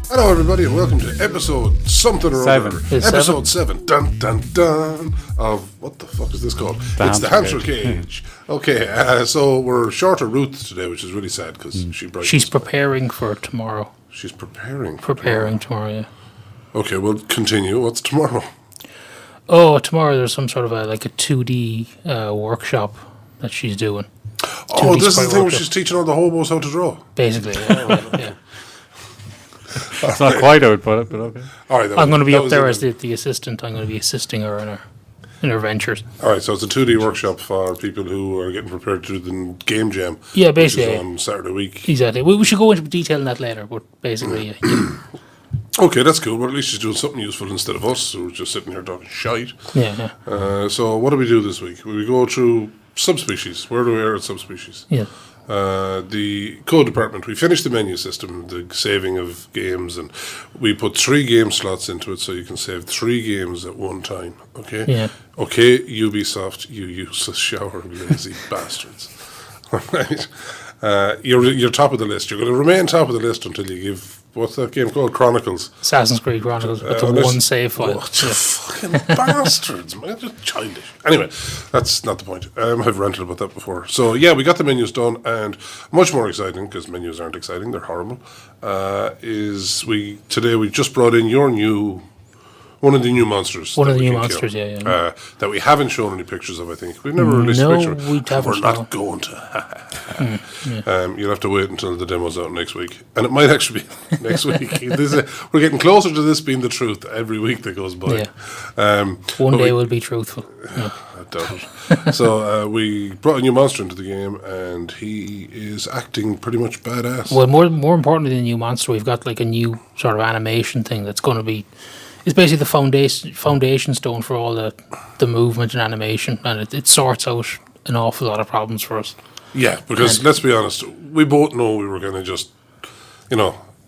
Hello, everybody, and welcome to episode something or other. Episode 7. Dun dun dun. Of what the fuck is this called? It's the Hamster Cage. Okay, so we're short of Ruth today, which is really sad because she's preparing for tomorrow. She's preparing tomorrow. Yeah. Okay, we'll continue. What's tomorrow? Oh, tomorrow there's some sort of a 2D workshop that she's doing. Oh, this is the thing where she's teaching all the hobos how to draw. Basically, yeah. It's not quite how I would put it, but okay. All right, I'm going to be up there as the assistant. I'm going to be assisting her in her ventures. All right, so it's a 2D workshop for people who are getting prepared to do the game jam. Yeah, basically. Which is on Saturday week. Exactly. We should go into detail on that later, but basically, yeah. Okay, that's cool. But at least she's doing something useful instead of us who are just sitting here talking shite. Yeah. So what do we do this week? We go through subspecies. Where do we are at subspecies? Yeah. The code department, we finished the menu system, the saving of games, and we put 3 game slots into it so you can save 3 games at one time. Okay? Yeah. Okay, Ubisoft, you useless shower lazy bastards. All right. You're top of the list. You're going to remain top of the list until you give. What's that game called? Chronicles. Assassin's Creed Chronicles with the one save file. Fucking bastards, man. Just childish. Anyway, that's not the point. I've ranted about that before. So, yeah, we got the menus done, and much more exciting, because menus aren't exciting, they're horrible, today we just brought in one of the new monsters. One of the new monsters, yeah. That we haven't shown any pictures of, I think. We've never released a picture. We haven't. We're not going to. You'll have to wait until the demo's out next week. And it might actually be next week. We're getting closer to this being the truth every week that goes by. Yeah. One day we'll be truthful. Yeah. I doubt it. So we brought a new monster into the game, and he is acting pretty much badass. Well, more importantly than a new monster, we've got a new sort of animation thing that's going to be... It's basically the foundation stone for all the movement and animation, and it sorts out an awful lot of problems for us. Yeah, because let's be honest, we both know we were going to just,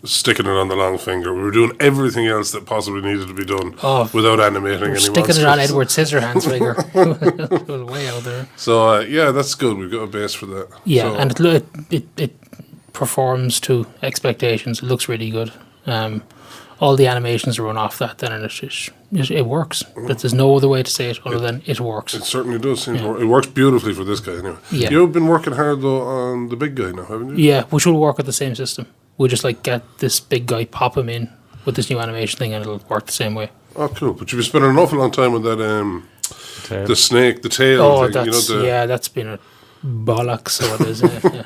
sticking it on the long finger. We were doing everything else that possibly needed to be done without animating any sticking monsters. It on Edward Scissorhands' finger. It was way out there. So, that's good. We've got a base for that. Yeah, so. And it performs to expectations. It looks really good. All the animations run off that, then, and it works. There's no other way to say it other than it works. It certainly does seem to work. It works beautifully for this guy, anyway. Yeah. You've been working hard, though, on the big guy now, haven't you? Yeah, which will work with the same system. We'll just, get this big guy, pop him in with this new animation thing, and it'll work the same way. Oh, cool. But you've been spending an awful long time with that, the snake, the tail thing. That's been a bollocks, so it is, yeah.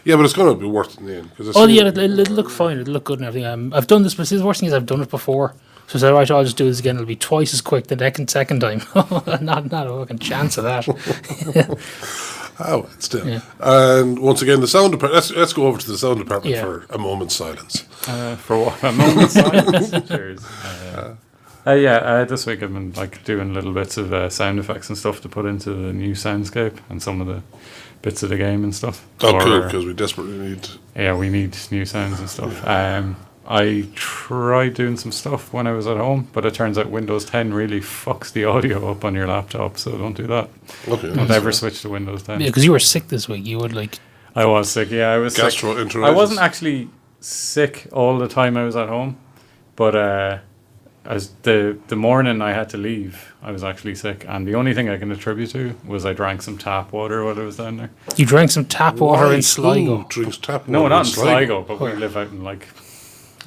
Yeah, but it's going to be worth it in the end. It'll look fine. It'll look good and everything. I've done this, but the worst thing is I've done it before. So I said, right, I'll just do this again. It'll be twice as quick the second time. not a fucking chance of that. Still. Yeah. And once again, the sound department. Let's go over to the sound department for a moment's silence. For what? A moment's silence? Cheers. This week I've been doing little bits of sound effects and stuff to put into the new soundscape and some of the bits of the game and stuff. Oh, cool, because we desperately need... Yeah, we need new sounds and stuff. I tried doing some stuff when I was at home, but it turns out Windows 10 really fucks the audio up on your laptop, so don't do that. Okay. Don't ever switch to Windows 10. Yeah, because you were sick this week. You would I was sick, yeah. I was sick. Gastroenteritis. I wasn't actually sick all the time I was at home, but... as the morning I had to leave, I was actually sick, and the only thing I can attribute to was I drank some tap water while I was down there. You drank some tap water in Sligo? Who drinks tap water? No, not in Sligo, but we live out in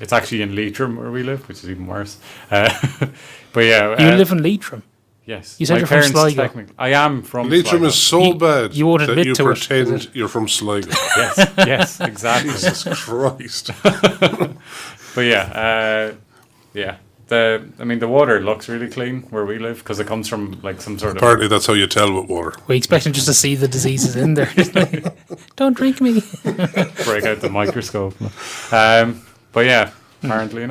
it's actually in Leitrim where we live, which is even worse. But yeah, you live in Leitrim. Yes, you said you're from Sligo. I am from Leitrim Sligo. Is so bad you won't admit that you to pretend you're from Sligo. Yes, exactly. Jesus Christ. But yeah. The water looks really clean where we live because it comes from some sort of... Apparently that's how you tell with water. We expect him just to see the diseases in there. Don't drink me. Break out the microscope. But yeah, apparently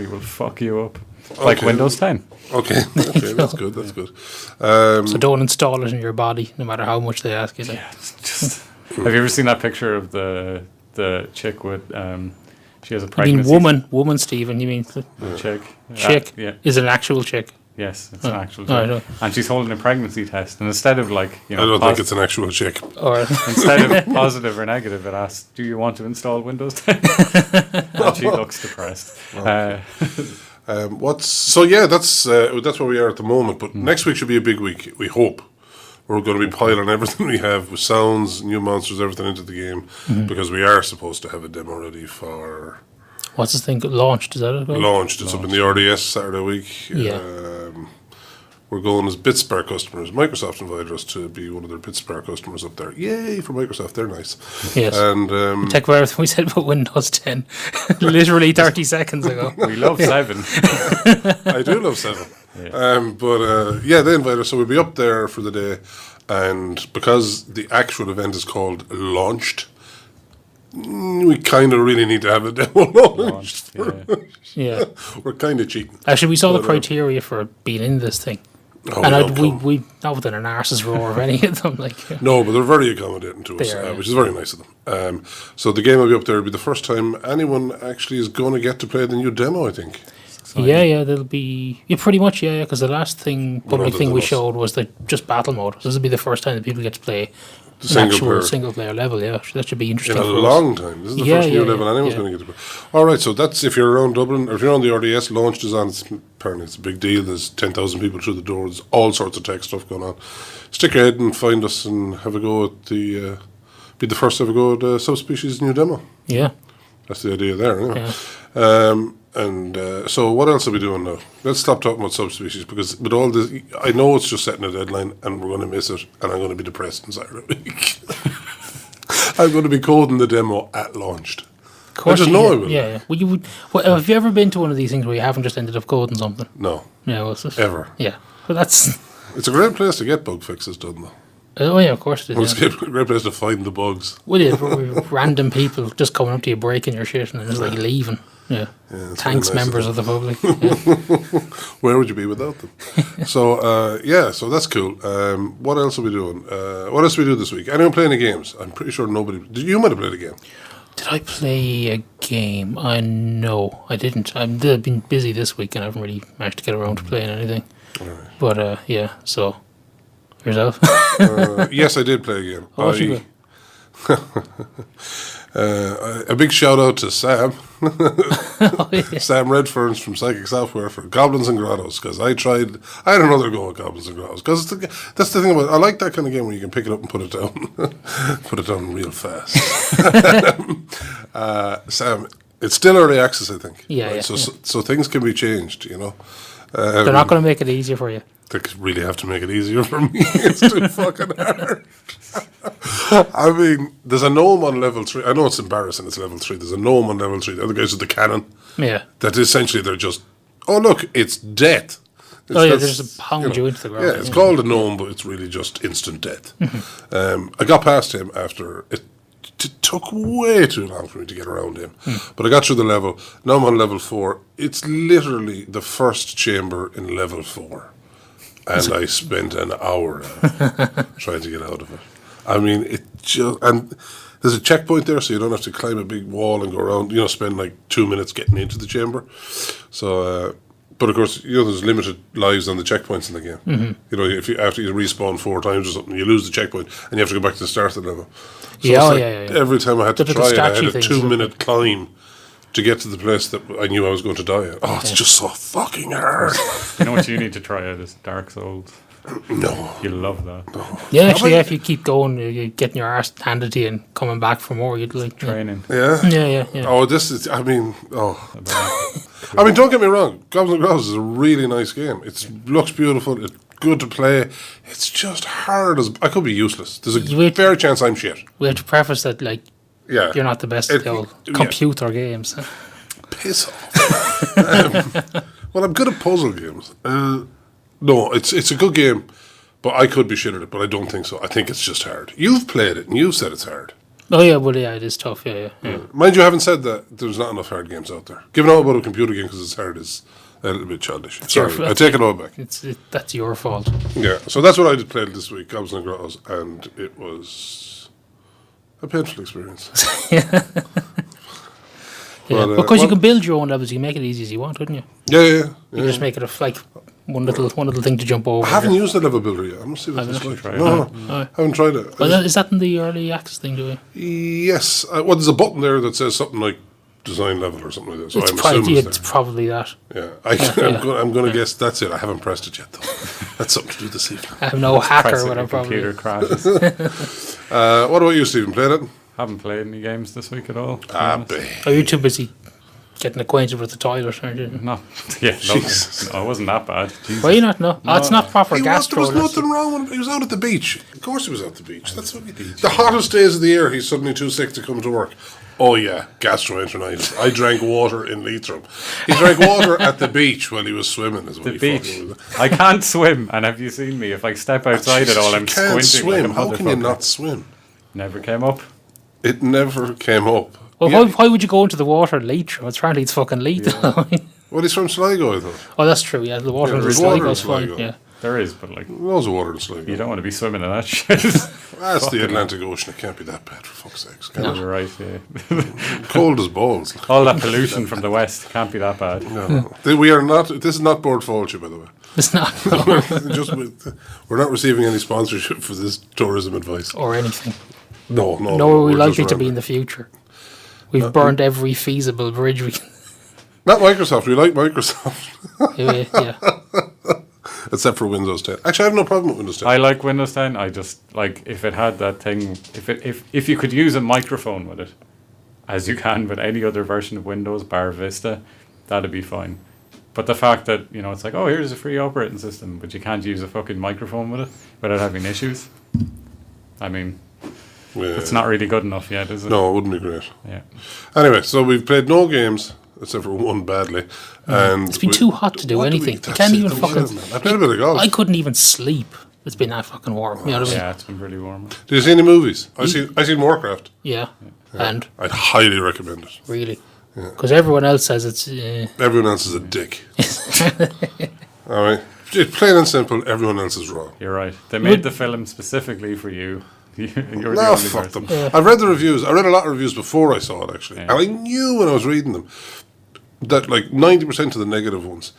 will fuck you up. Like Windows 10. Okay, that's good. So don't install it in your body, no matter how much they ask you. Yeah, have you ever seen that picture of the chick with... she has a pregnancy... You mean woman, Stephen, you mean... Chick. Chick is an actual chick. Yes, it's an actual Oh, I chick. know. And she's holding a pregnancy test. And instead of like, I don't think it's an actual chick. Or instead of positive or negative, it asks, "Do you want to install Windows 10?" And she looks depressed. That's where we are at the moment. But next week should be a big week. We hope we're going to be piling everything we have with sounds, new monsters, everything into the game because we are supposed to have a demo ready for. what's this thing launched? Is that it? Launched. It's up in the RDS Saturday week. Yeah. We're going as BitSpar customers. Microsoft invited us to be one of their BitSpar customers up there. Yay for Microsoft, they're nice. Yes. And Take away everything we said about Windows 10 literally 30 seconds ago. We love 7. I do love 7. Yeah. They invited us, so we'll be up there for the day. And because the actual event is called Launched, we kind of really need to have a demo launched. Yeah. We're kind of cheating. Actually, we saw the criteria for being in this thing. Oh, And we not within an arse's roar of any of them. Like, No, but they're very accommodating to us, They are, which is very nice of them. So the game will be up there. It'll be the first time anyone actually is going to get to play the new demo, I think. yeah, there'll be pretty much because the last public thing we demos. showed was just battle mode. So this will be the first time that people get to play The an actual player. single player level. Yeah, that should be In interesting. a for us. long time. This is the first new level anyone's yeah. going to get to play. All right, so that's if you're around Dublin, or if you're on the RDS, Launched is on. Apparently it's a big deal. There's 10,000 people through the door. There's all sorts of tech stuff going on. Stick your head and find us and have a go at the... be the first to have a go at the Subspecies new demo. Yeah. That's the idea there, anyway. Yeah. So what else are we doing now? Let's stop talking about Subspecies, because with all this, I know it's just setting a deadline and we're going to miss it, and I'm going to be depressed in Saturday week. I'm going to be coding the demo at Launched. Of course, I just know I will. Yeah. Have you ever been to one of these things where you haven't just ended up coding something? No, Yeah, well, it's just, ever. Yeah. But that's... It's a great place to get bug fixes done, though. Oh, yeah, of course it is. It's a great place to find the bugs. Well, yeah, random people just coming up to you, breaking your shit, and just like leaving. Yeah. it's Thanks, really nice members of of the public. Yeah. Where would you be without them? So that's cool. What else are we doing? What else do we do this week? Anyone playing any games? I'm pretty sure nobody... You might have played a game. Did I play a game? No, I didn't. I've been busy this week and I haven't really managed to get around to playing anything. Right. But so yourself? Yes, I did play a game. What you A big shout out to Sam. Oh, yeah. Sam Redferns from Psychic Software for Goblins and Grottos, because I had another go at Goblins and Grottos, because that's the thing about it. I like that kind of game where you can pick it up and put it down. Put it down real fast. Sam, it's still early access, I think. Yeah, yeah, So things can be changed, you know. They're not going to make it easier for you. They really have to make it easier for me. It's too fucking hard. I mean, there's a gnome on level 3. I know it's embarrassing, it's level 3. There's a gnome on level 3. The other guys with the cannon. Yeah. That essentially they're just, oh, look, it's death. They just pound you into the ground. Yeah, it's called a gnome, but it's really just instant death. I got past him after it took way too long for me to get around him. But I got through the level. Now I'm on level 4. It's literally the first chamber in level 4. And I spent an hour trying to get out of it. I mean, and there's a checkpoint there, so you don't have to climb a big wall and go around, spend like 2 minutes getting into the chamber. So, but of course, there's limited lives on the checkpoints in the game. If after you respawn 4 times or something, you lose the checkpoint and you have to go back to the start of the level. So every time I had to try it, I had a 2-minute climb to get to the place that I knew I was going to die at. Oh, it's just so fucking hard. You know what you need to try out is Dark Souls. No. You'll love that. No. Yeah, actually, if you keep going, you're getting your arse handed to you and coming back for more. You'd like Training. Yeah? Yeah. Oh, this is, I mean, don't get me wrong. Goblins and Grottos is a really nice game. It looks beautiful. It's good to play. It's just hard as... I could be useless. There's a fair chance I'm shit. We have to preface that, Yeah. you're not the best at the old computer games. Piss off. Well, I'm good at puzzle games. No, it's a good game, but I could be shit at it, but I don't think so. I think it's just hard. You've played it, and you've said it's hard. Oh, yeah, well, yeah, it is tough, yeah. Mind you, I haven't said that there's not enough hard games out there. Giving out about a computer game because it's hard is a little bit childish. Sorry, I take it all back. That's your fault. Yeah, so that's what I did play this week, Goblins and Grottos, and it was a painful experience. Yeah, because you can build your own levels. You can make it easy as you want, couldn't you? Yeah. You can just make it one little thing to jump over. I haven't used the level builder yet. I must see what this like. No, I haven't tried it. Well, is that in the early access thing, do we? Yes. Well, there's a button there that says something like design level or something like that. So I'm assuming it's probably that. Yeah, I'm going to guess that's it. I haven't pressed it yet, though. That's something to do this evening. I'm no hacker, but I'm probably... Computer crashes. What about you, Stephen? Played it? Haven't played any games this week at all. Are you too busy getting acquainted with the toilet, aren't you? No, no, it wasn't that bad. Jesus. Were you not? No, it's not proper gastro. There was nothing wrong with him. He was out at the beach. Of course he was out at the beach. That's what the hottest days of the year, he's suddenly too sick to come to work. Oh yeah, gastroenteritis. I drank water in Leitrim. He drank water at the beach while he was swimming. Is what the beach. I can't swim, and have you seen me? If I step outside at all, I'm squinting. Swim. Like How can you not swim? Never came up. It never came up. Well, why would you go into the water in Leitrim? Apparently it's fucking lethal. Yeah. Well, he's from Sligo, I thought. Oh, that's true. Yeah, the water in Sligo is fine. Yeah. There is, but like loads of water in Sligo. You don't want to be swimming in that shit. That's the Atlantic Ocean. It can't be that bad, for fuck's sakes. No, you're right. Yeah. Cold as balls. All that pollution from the west can't be that bad. No. We are not. This is not Board Fulcher, by the way. It's not. We're not receiving any sponsorship for this tourism advice or anything. No. Nor are we likely to be in the future. We've burned every feasible bridge we can. Not Microsoft. We like Microsoft. Yeah. Except for Windows 10. Actually, I have no problem with Windows 10. I like Windows 10. I just like if it had that thing. If you could use a microphone with it, as you can with any other version of Windows, bar Vista, that'd be fine. But the fact that it's like, oh, here's a free operating system, but you can't use a fucking microphone with it without having issues. I mean, it's not really good enough yet, is it? No, it wouldn't be great. Yeah. Anyway, so we've played no games. Except for one badly. And it's been too hot to do anything. You can't even fucking... I played a bit of golf. I couldn't even sleep. It's been that fucking warm. You know what I mean? Yeah, it's been really warm. Did you see any movies? I seen Warcraft. Yeah. And? I'd highly recommend it. Really? Because everyone else says it's... Everyone else is a dick. All right? It's plain and simple, everyone else is wrong. You're right. They made the film specifically for you. You're no, fuck them. Yeah. I've read the reviews. I read a lot of reviews before I saw it, actually. Yeah. And I knew when I was reading them that like 90% of the negative ones,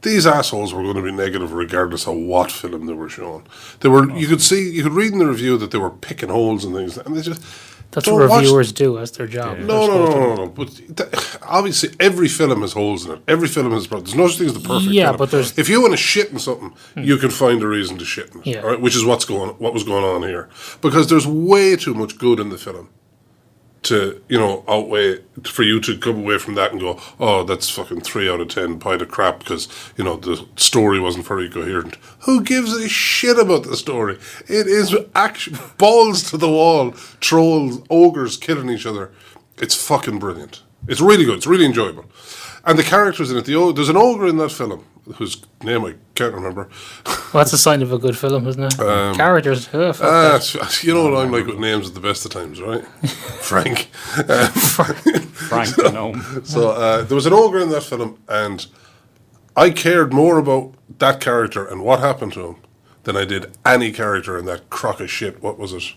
these assholes were going to be negative regardless of what film they were showing. They were. You could read in the review that they were picking holes and things, and they just... That's what reviewers do as their job. Yeah. No. But obviously, every film has holes in it. Every film has problems. There's no such thing as the perfect film. But there's... If you want to shit in something, you can find a reason to shit in it. Yeah. All right? Which is what was going on here. Because there's way too much good in the film to, outweigh, for you to come away from that and go, oh, that's fucking 3 out of 10 pint of crap because, the story wasn't very coherent. Who gives a shit about the story? It is action, balls to the wall, trolls, ogres killing each other. It's fucking brilliant. It's really good. It's really enjoyable. And the characters in it, there's an ogre in that film whose name I can't remember. Well, that's a sign of a good film, isn't it? Characters. You know what I'm like with names at the best of times, right? Frank. Frank the gnome. So there was an ogre in that film, and I cared more about that character and what happened to him than I did any character in that crock of shit. What was it?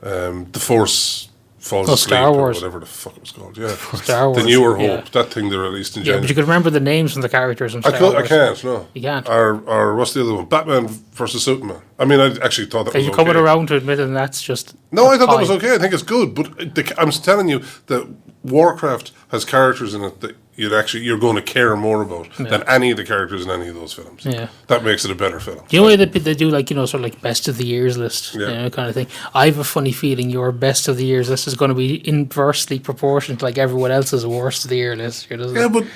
The Force Falls Asleep, Star Wars. Or whatever the fuck it was called. Yeah, Star Wars. The Newer Hope, that thing they released in January. But you could remember the names from the characters in Star Wars. I can't, no. You can't. Or what's the other one? Batman versus Superman. I mean, I actually thought that was okay. Are you coming around to admitting that's just... No, I thought that was okay. I think it's good. But I'm telling you that Warcraft has characters in it that you're going to care more about than any of the characters in any of those films. Yeah. That makes it a better film. You know they do sort of like best of the years list, kind of thing. I have a funny feeling your best of the years list is going to be inversely proportioned to like everyone else's worst of the year list. Yeah, but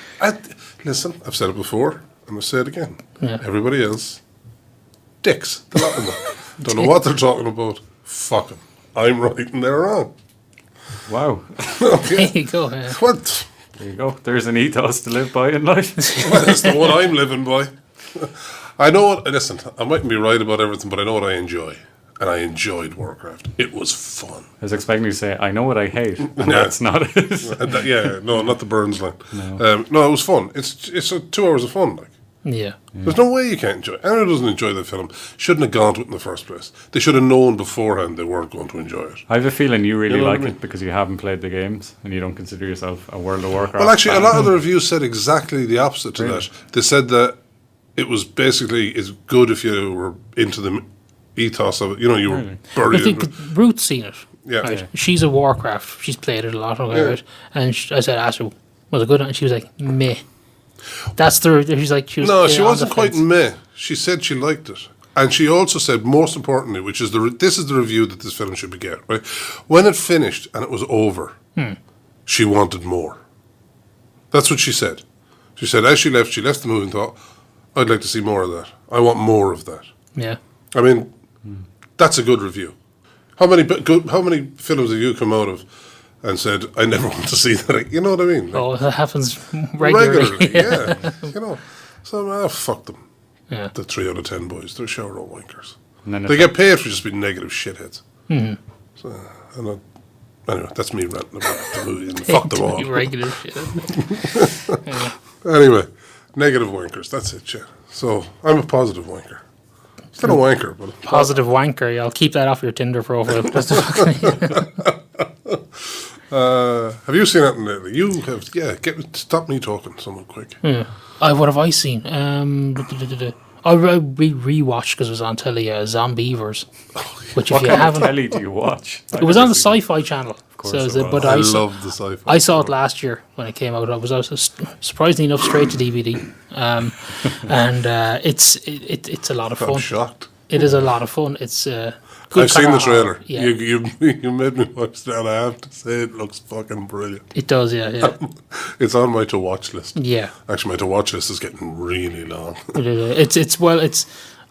listen, I've said it before, and I'll say it again. Yeah. Everybody else, dicks. The lot of them. Don't know what they're talking about. Fuck them. I'm right and they're wrong. Wow. Okay. There you go. Yeah. What? There you go. There's an ethos to live by in life. Well, that's the one I'm living by. I know what... Listen, I mightn't be right about everything, but I know what I enjoy. And I enjoyed Warcraft. It was fun. I was expecting you to say, I know what I hate. And that's not it. No, not the Burns line. No, it was fun. It's 2 hours of fun, like. Yeah. There's no way you can't enjoy it. Anyone who doesn't enjoy the film shouldn't have gone to it in the first place. They should have known beforehand they weren't going to enjoy it. I have a feeling you really like it because you haven't played the games and you don't consider yourself a World of Warcraft Well, actually, fan. A lot of the reviews said exactly the opposite to that. They said that it was basically as good if you were into the ethos of it. You know, you were buried. I think Ruth's seen it. Yeah. Right. Yeah. She's a Warcraft. She's played it a lot. Okay, right? And I said, asked her, was it good? And she was like, meh. That's the. She's like, she was. No, she wasn't quite meh. She said she liked it. And she also said, most importantly, which is this is the review that this film should get, right? When it finished and it was over, she wanted more. That's what she said. She said, as she left the movie and thought, I'd like to see more of that. I want more of that. Yeah. I mean, that's a good review. How many films have you come out of and said, I never want to see that? You know what I mean? Like, that happens regularly. Yeah. You know, so fuck them. Yeah. The 3 out of 10 boys, they're shower old wankers. And They get paid for just being negative shitheads. Mm-hmm. So, anyway, that's me ranting about the movie and fuck them all. Regular shit. Yeah. Anyway, negative wankers, that's it, yeah. So, I'm a positive wanker. Still a wanker, but... Positive wanker, yeah, I'll keep that off your Tinder profile. Have you seen that lately? You have, yeah, stop me talking, someone quick. Yeah. What have I seen? I rewatched because it was on telly, Zombeavers. Which if What you kind of haven't... telly do you watch? It was on the Sci-Fi Channel. Of course so it was. but I love the sci-fi. I saw it last year when it came out. I was surprisingly enough straight to DVD, and it's a lot of fun. I'm shocked. It is a lot of fun. It's good. I've seen the trailer. Yeah. You made me watch that. And I have to say, it looks fucking brilliant. It does, yeah. It's on my to watch list. Yeah. Actually, my to watch list is getting really long. It's.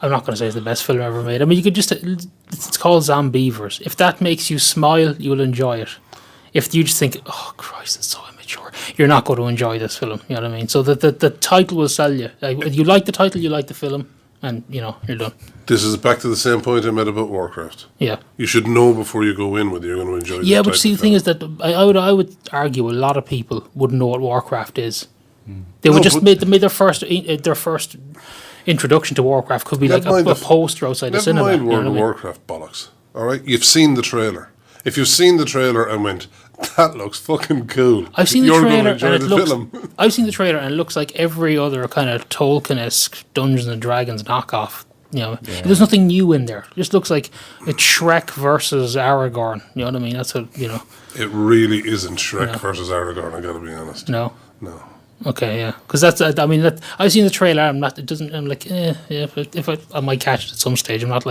I'm not going to say it's the best film ever made. I mean, you could just. It's called Zombeavers. If that makes you smile, you'll enjoy it. If you just think, oh Christ, it's so immature, you're not going to enjoy this film. You know what I mean? So the title will sell you. Like, you like the title, you like the film, and you're done. This is back to the same point I made about Warcraft. Yeah. You should know before you go in whether you're going to enjoy. Yeah, but see, the thing is that I would argue a lot of people wouldn't know what Warcraft is. They would just made their first introduction to Warcraft could be like a poster outside the cinema. Never mind World of Warcraft bollocks. All right, you've seen the trailer. If you've seen the trailer and went, that looks fucking cool. I've seen the trailer and it looks. Film. I've seen the trailer and it looks like every other kind of Tolkien-esque Dungeons and Dragons knockoff. There's nothing new in there. It just looks like it's Shrek versus Aragorn. You know what I mean? That's what It really isn't Shrek versus Aragorn. I got to be honest. No. Okay, yeah, because I've seen the trailer. I'm like, yeah. If I might catch it at some stage. I'm not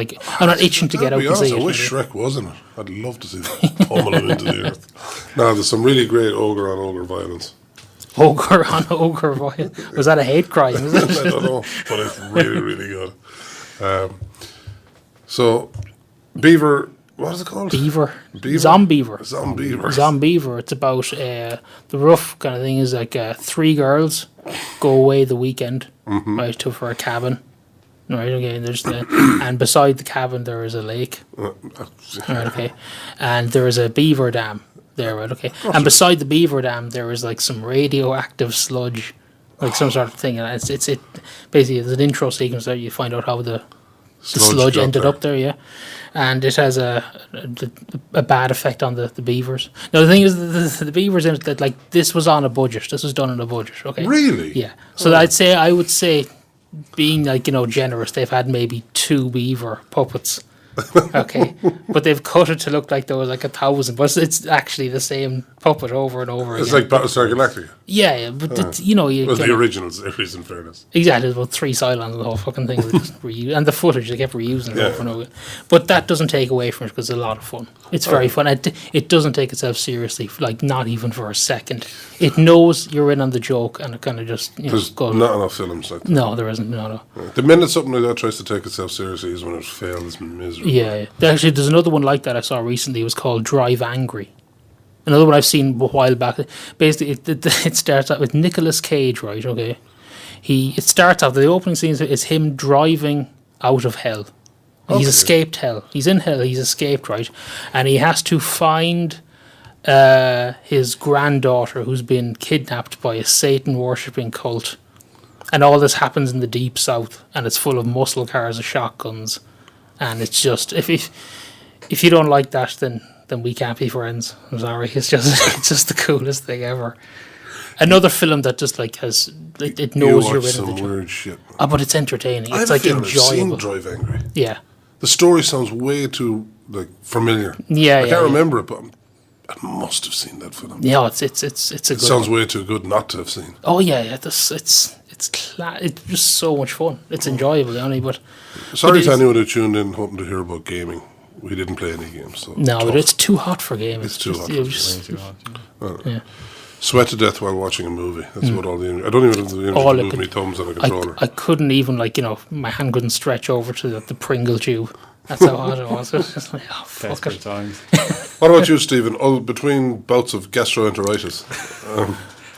itching to get out and see it. I wish Shrek was in it. I'd love to see that pummel him into the earth. No, there's some really great ogre on ogre violence. Ogre on ogre violence. Was that a hate crime? Is it? I don't know, but it's really, really good. So, Beaver. What is it called? Beaver. Zombeaver. Zombeaver. It's about the rough kind of thing is like 3 girls go away the weekend, right, for a cabin. Right, okay, and beside the cabin there is a lake. Right, okay. And there is a beaver dam there, right, okay. And beside the beaver dam there is like some radioactive sludge, like some sort of thing. And it's basically there's an intro sequence there you find out how the sludge ended up there, yeah. And it has a bad effect on the beavers. Now the thing is, the beavers in it, that like this was on a budget. This was done on a budget. Okay. Really? Yeah. So I would say, being like generous, they've had maybe 2 beaver puppets. Okay, but they've cut it to look like there was like 1,000, but it's actually the same puppet over and over again. It's like Battlestar Galactica. Yeah, but the original series, in fairness. Exactly, there's about 3 Cylons and the whole fucking thing, and the footage they kept reusing it over and over. But that doesn't take away from it because it's a lot of fun. It's very fun. It doesn't take itself seriously, like not even for a second. It knows you're in on the joke, and it kind of just there's goes. Not enough films like that. No, there isn't. No. Yeah. The minute something like that tries to take itself seriously is when it fails miserably. Yeah. Actually, there's another one like that I saw recently. It was called Drive Angry. Another one I've seen a while back. Basically, it starts out with Nicolas Cage, right? Okay. It starts off, the opening scene is him driving out of hell. Okay. He's escaped hell. He's in hell. He's escaped, right? And he has to find his granddaughter who's been kidnapped by a Satan-worshipping cult. And all this happens in the deep south. And it's full of muscle cars and shotguns. And it's just, if you don't like that, then we can't be friends. I'm sorry. It's just the coolest thing ever. Another film that just like has it knows you're in some it. weird shit. But it's entertaining. I It's have a like feeling I've seen enjoyable. Drive Angry. Yeah. The story sounds way too like familiar. Yeah, I can't remember it, but I must have seen that film. Yeah, it's a good. It sounds way too good not to have seen. Oh yeah. It's just so much fun. It's enjoyable, only. But Sorry it to is- anyone who tuned in hoping to hear about gaming. We didn't play any games. So no, tough. but it's too hot for gaming. It's too hot you for just- Way too hot. yeah. Sweat to death while watching a movie. That's what all the. I don't even have the energy All to I move could- my thumbs on a controller. I couldn't even my hand couldn't stretch over to the Pringle tube. That's how hot it was. It was just like, oh fuck Desperate it. times. What about you, Stephen? Oh, between bouts of gastroenteritis.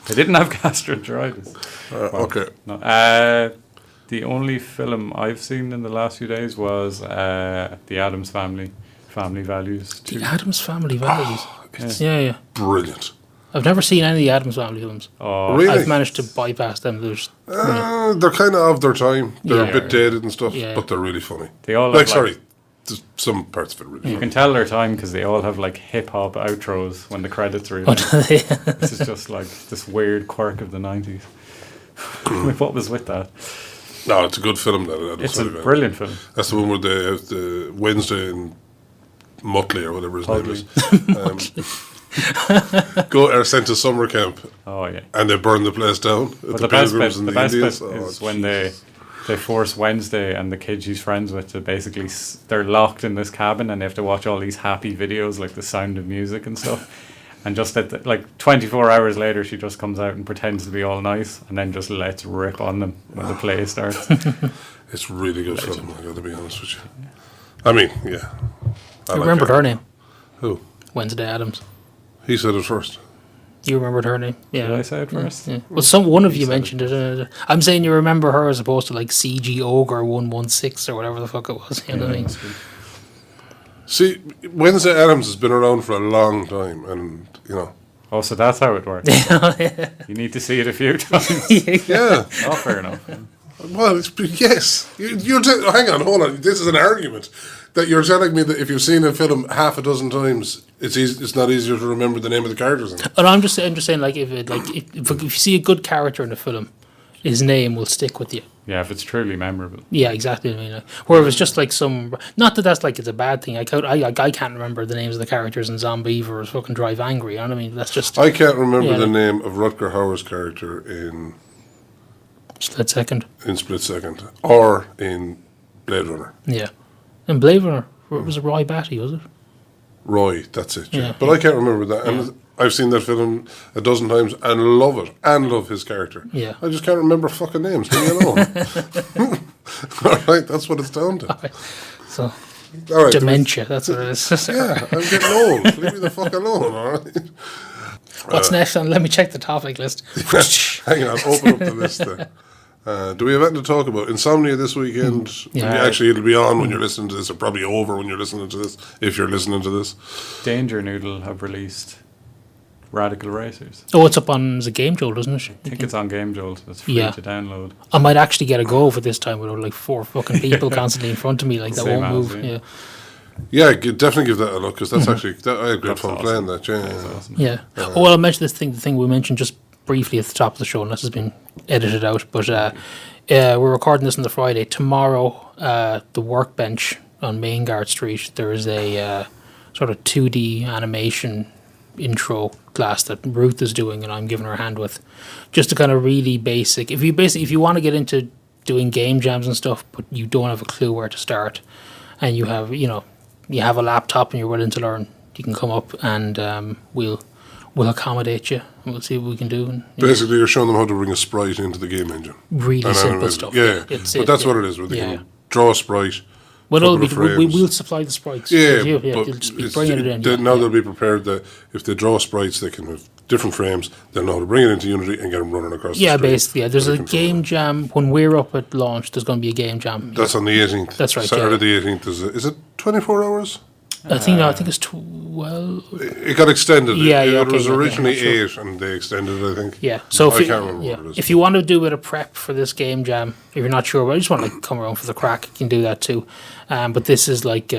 I didn't have gastroenteritis. Okay. No. The only film I've seen in the last few days was The Addams Family, Family Values. The Addams Family Values. It's Yeah. brilliant. I've never seen any of the Addams Family films. Oh, Really? I've managed to bypass them. There's They're kind of their time. They're a Yeah. bit dated and stuff, Yeah. but they're really funny. They all Like, have, sorry, there's some parts of it really You funny. can tell their time because they all have like hip hop outros when the credits are in. This is just like this weird quirk of the 90s. Like, what was with that? No, it's a good film. It's a brilliant film. That's the one where they have the Wednesday in Mutley or whatever his name is. Are sent to summer camp Oh yeah. and they burn the place down. But the the best bit, Pilgrims and the the best bit Indians. is when they force Wednesday and the kids she's friends with to basically they're locked in this cabin and they have to watch all these happy videos like The Sound of Music and stuff. And just at like 24 hours later, she just comes out and pretends to be all nice and then just lets rip on them when the play starts. It's really good film, I got to be honest with you. I mean, yeah. I remembered her name. Who? Wednesday Addams. He said it first. You remembered her name? Yeah. Did I say it first? Yeah. Well, one of you mentioned it. I'm saying you remember her as opposed to like CG Ogre 116 or whatever the fuck it was. You know what I mean? See, Wednesday Addams has been around for a long time, and you know. Oh, so that's how it works. You need to see it a few times. Yeah. Oh, fair enough. Well, yes. Hang on, hold on. This is an argument that you're telling me that if you've seen a film half a dozen times, it's not easier to remember the name of the characters in it. And I'm just saying, like if you see a good character in a film, his name will stick with you. Yeah, if it's truly memorable. Yeah, exactly. I mean, where it was just like not that that's like it's a bad thing. I can't remember the names of the characters in Zombeaver or fucking Drive Angry. You know what I mean? That's just I can't remember Yeah, the like- name of Rutger Hauer's character in split second. Split Second or in Blade Runner. Yeah, and Blade Runner. Was it Roy Batty? Was it? Roy, that's it. Yeah. Yeah. But I can't remember that. And I've seen that film a dozen times and love it and love his character. Yeah. I just can't remember fucking names. Leave me alone. All right, that's what it's down to. So All right, dementia. That's what it is. yeah, I'm getting old. Leave me the fuck alone, all right? What's next? And let me check the topic list. Hang on, open up the list there. Do we have anything to talk about? Insomnia this weekend. Yeah. Actually, it'll be on when you're listening to this, or probably over when you're listening to this, if you're listening to this. Danger Noodle have released Radical Racers. Oh, it's up on the Game Jolt, doesn't it? I think it's on Game Jolt. It's free Yeah. to download. I might actually get a go for this time without like 4 fucking people constantly in front of me, like that Same won't as, move. yeah. Yeah. Definitely give that a look, because that's actually, I had great That's fun awesome. playing that. Yeah, That's yeah. awesome. Yeah. Oh, well, I'll mention the thing we mentioned just briefly at the top of the show, unless it's been edited out. But we're recording this on the Friday. Tomorrow, the Workbench on Maingard Street, there is a sort of 2D animation intro class that Ruth is doing, and I'm giving her a hand with, just to kind of really basic. If you want to get into doing game jams and stuff, but you don't have a clue where to start, and you have a laptop and you're willing to learn, you can come up and we'll accommodate you and we'll see what we can do. And, Basically, you're showing them how to bring a sprite into the game engine. really And simple animate it. stuff. Yeah, but that's what it is. Where they can draw a sprite. Well, couple it'll of be, frames. we'll supply the sprites. Yeah, You'll but just be it's- bringing it in. now they'll be prepared that if they draw sprites, they can have different frames. They'll know how to bring it into Unity and get them running across the Yeah, screen. basically. Yeah. There's with a controller. game jam. When we're up at launch, there's going to be a game jam. That's on the 18th. That's right, Saturday yeah. the 18th. Is it 24 hours? I think it's 12. It got extended. Yeah, it, yeah, it okay, was yeah, originally yeah, sure. 8 and they extended it, I think. Yeah. So I can't remember what it is. if you want to do a bit of prep for this game jam, if you're not sure, but I just want to come around for the crack, you can do that too. But this is like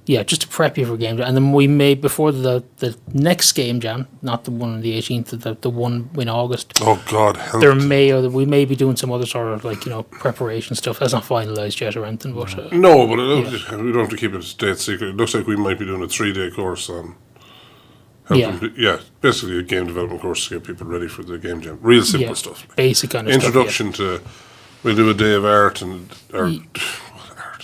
Yeah, just to prep you for game jam. And then we may, before the next game jam, not the one on the 18th, the one in August. Oh, God, help. We may be doing some other sort of, like, preparation stuff. That's not finalised yet or anything, but... no, but we don't have to keep it a state secret. It looks like we might be doing a 3-day course on... basically a game development course to get people ready for the game jam. Real simple stuff. Basic kind of Introduction to... We'll do a day of art and...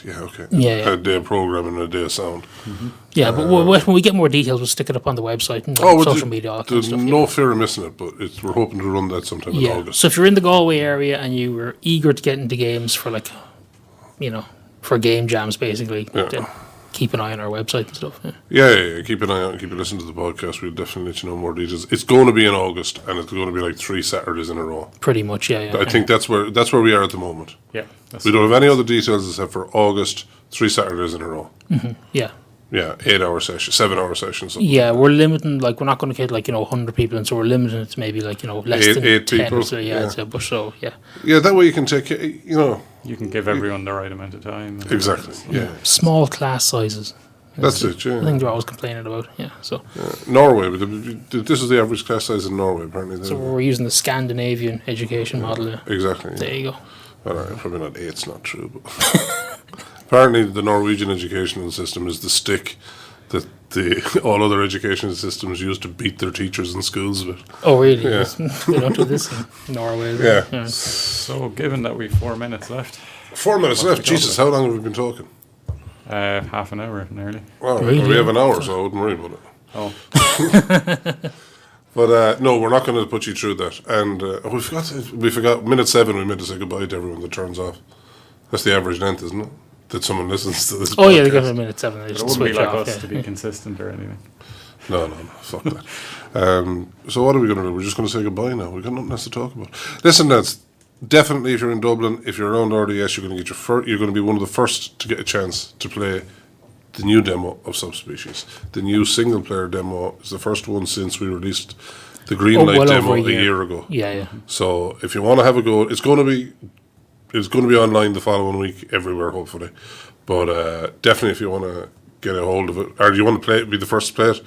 A day of programming and a day of sound. Mm-hmm. Yeah, but when we get more details, we'll stick it up on the website and social media. All there's stuff, no fear of missing it, but we're hoping to run that sometime in August. So if you're in the Galway area and you were eager to get into games for for game jams, basically, then keep an eye on our website and stuff. Yeah. Keep an eye out and keep listening to the podcast. We'll definitely let you know more details. It's going to be in August, and it's going to be like 3 Saturdays in a row. Pretty much, yeah. I think that's where we are at the moment. Yeah. We don't have any other details except for August, 3 Saturdays in a row. Mm-hmm. Yeah. Yeah, 8-hour session, 7-hour sessions. Yeah, we're limiting, we're not going to get 100 people, and so we're limiting it to maybe less than 8 10 people. or so. Yeah, yeah. Yeah, that way you can take you can give everyone the right amount of time. Exactly. Yeah. Small class sizes. That's it. Yeah. I think they're always complaining about. Yeah. So. Norway, but this is the average class size in Norway apparently. So we're using the Scandinavian education model. Yeah. Exactly. There you go. Well, probably not 8's not true, but apparently the Norwegian educational system is the stick that all other education systems use to beat their teachers in schools with. Oh, really? Yeah. They don't do this in Norway. Yeah. So, given that we've 4 minutes left. 4 minutes left? Jesus, how long have we been talking? Half an hour, nearly. Well, we have an hour, so I wouldn't worry about it. Oh. But no, we're not going to put you through that. And we forgot, minute 7, we meant to say goodbye to everyone that turns off. That's the average length, isn't it? That someone listens to this podcast. Yeah, they got a minute 7. They It just wouldn't be switch like off. us to be consistent or anything. No, fuck that. So what are we going to do? We're just going to say goodbye now. We've got nothing else to talk about. Listen, lads, definitely if you're in Dublin, if you're around RDS, you're going to get you're going to be one of the first to get a chance to play the new demo of Subspecies. The new single-player demo is the first one since we released the Greenlight demo a year ago. Yeah. So if you want to have a go, it's going to be online the following week everywhere, hopefully. But definitely, if you want to get a hold of it, or you want to be the first to play it,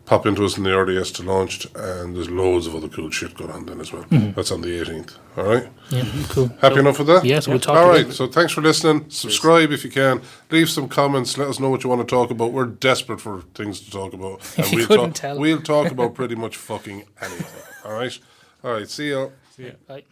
pop into us in the RDS to launch, and there's loads of other cool shit going on then as well. Mm-hmm. That's on the 18th. All right? Yeah, cool. Happy enough with that? Yes, we'll talk All right, about it. so thanks for listening. Subscribe if you can. Leave some comments. Let us know what you want to talk about. We're desperate for things to talk about. And we'll talk about pretty much fucking anything. All right? See you. Bye.